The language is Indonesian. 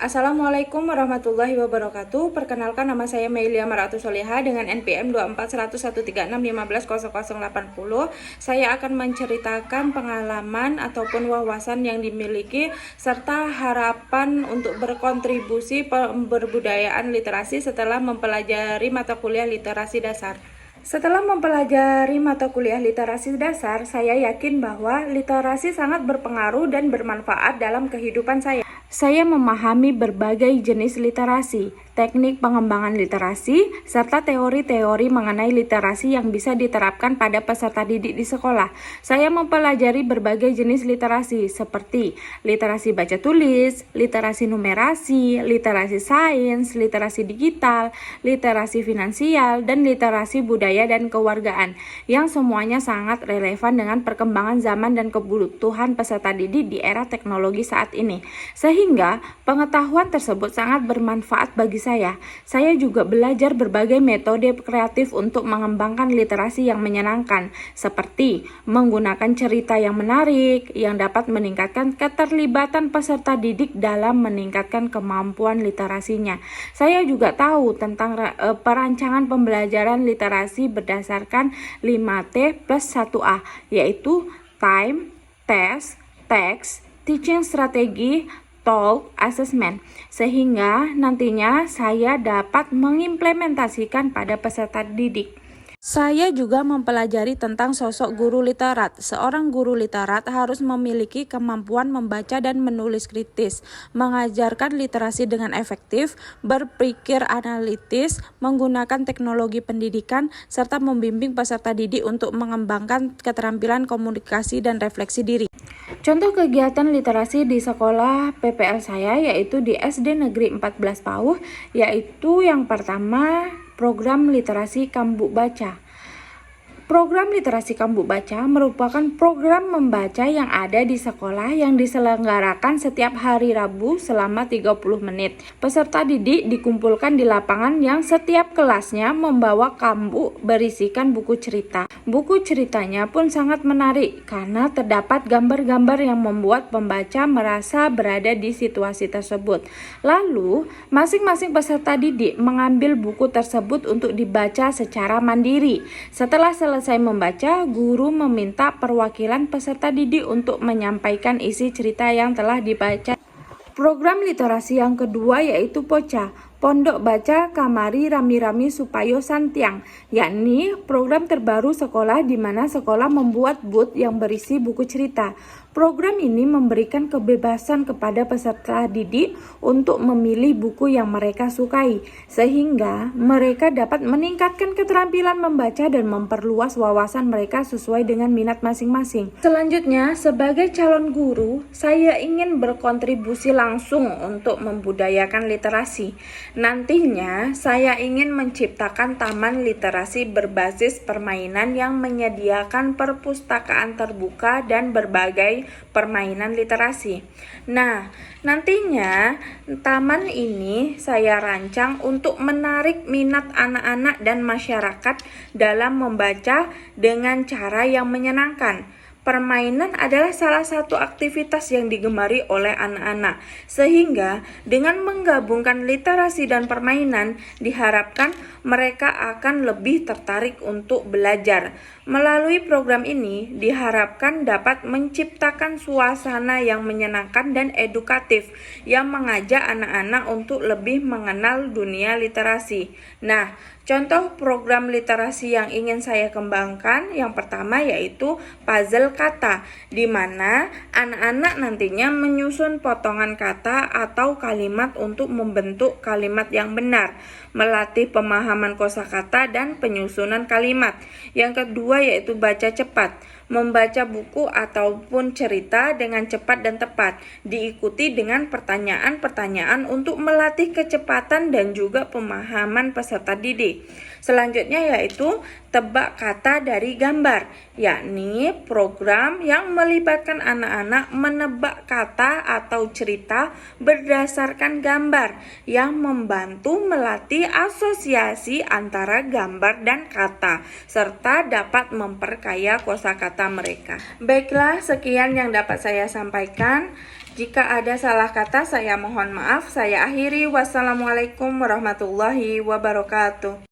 Assalamualaikum warahmatullahi wabarakatuh. Perkenalkan, nama saya Meilia Maratu Soliha dengan NPM 24.136.15.0080. Saya akan menceritakan pengalaman ataupun wawasan yang dimiliki serta harapan untuk berkontribusi pemberdayaan literasi setelah mempelajari mata kuliah literasi dasar. Setelah mempelajari mata kuliah literasi dasar, saya yakin bahwa literasi sangat berpengaruh dan bermanfaat dalam kehidupan saya. Saya memahami berbagai jenis literasi, teknik pengembangan literasi, serta teori-teori mengenai literasi yang bisa diterapkan pada peserta didik di sekolah. Saya mempelajari berbagai jenis literasi seperti literasi baca tulis, literasi numerasi, literasi sains, literasi digital, literasi finansial, dan literasi budaya dan kewargaan, yang semuanya sangat relevan dengan perkembangan zaman dan kebutuhan peserta didik di era teknologi saat ini. Sehingga pengetahuan tersebut sangat bermanfaat bagi saya. Saya juga belajar berbagai metode kreatif untuk mengembangkan literasi yang menyenangkan, seperti menggunakan cerita yang menarik yang dapat meningkatkan keterlibatan peserta didik dalam meningkatkan kemampuan literasinya. Saya juga tahu tentang perancangan pembelajaran literasi berdasarkan 5T plus 1A, yaitu time, test, text, teaching strategi, talk, assessment, sehingga nantinya saya dapat mengimplementasikan pada peserta didik. Saya juga mempelajari tentang sosok guru literat. Seorang guru literat harus memiliki kemampuan membaca dan menulis kritis, mengajarkan literasi dengan efektif, berpikir analitis, menggunakan teknologi pendidikan, serta membimbing peserta didik untuk mengembangkan keterampilan komunikasi dan refleksi diri. Contoh kegiatan literasi di sekolah PPL saya yaitu di SD Negeri 14 Pauh, yaitu yang pertama program literasi Kambuk Baca. Program literasi Kambuk Baca merupakan program membaca yang ada di sekolah yang diselenggarakan setiap hari Rabu selama 30 menit. Peserta didik dikumpulkan di lapangan yang setiap kelasnya membawa kambuk berisikan buku cerita. Buku ceritanya pun sangat menarik karena terdapat gambar-gambar yang membuat pembaca merasa berada di situasi tersebut. Lalu, masing-masing peserta didik mengambil buku tersebut untuk dibaca secara mandiri. Setelah selesai membaca, guru meminta perwakilan peserta didik untuk menyampaikan isi cerita yang telah dibaca. Program literasi yang kedua yaitu POCA, Pondok Baca Kamari Rami-Rami Supayo Santiang, yakni program terbaru sekolah di mana sekolah membuat booth yang berisi buku cerita. Program ini memberikan kebebasan kepada peserta didik untuk memilih buku yang mereka sukai, sehingga mereka dapat meningkatkan keterampilan membaca dan memperluas wawasan mereka sesuai dengan minat masing-masing. Selanjutnya, sebagai calon guru, saya ingin berkontribusi langsung untuk membudayakan literasi. Nantinya, saya ingin menciptakan taman literasi berbasis permainan yang menyediakan perpustakaan terbuka dan berbagai permainan literasi. Nah, nantinya taman ini saya rancang untuk menarik minat anak-anak dan masyarakat dalam membaca dengan cara yang menyenangkan. Permainan adalah salah satu aktivitas yang digemari oleh anak-anak, sehingga dengan menggabungkan literasi dan permainan, diharapkan mereka akan lebih tertarik untuk belajar. Melalui program ini, diharapkan dapat menciptakan suasana yang menyenangkan dan edukatif, yang mengajak anak-anak untuk lebih mengenal dunia literasi. Nah, contoh program literasi yang ingin saya kembangkan yang pertama yaitu puzzle kata, di mana anak-anak nantinya menyusun potongan kata atau kalimat untuk membentuk kalimat yang benar, melatih pemahaman kosakata dan penyusunan kalimat. Yang kedua yaitu baca cepat, membaca buku ataupun cerita dengan cepat dan tepat, diikuti dengan pertanyaan-pertanyaan untuk melatih kecepatan dan juga pemahaman peserta didik. Selanjutnya yaitu tebak kata dari gambar, yakni program yang melibatkan anak-anak menebak kata atau cerita berdasarkan gambar yang membantu melatih asosiasi antara gambar dan kata serta dapat memperkaya kosakata mata mereka. Baiklah, sekian yang dapat saya sampaikan. Jika ada salah kata, saya mohon maaf. Saya akhiri. Wassalamualaikum warahmatullahi wabarakatuh.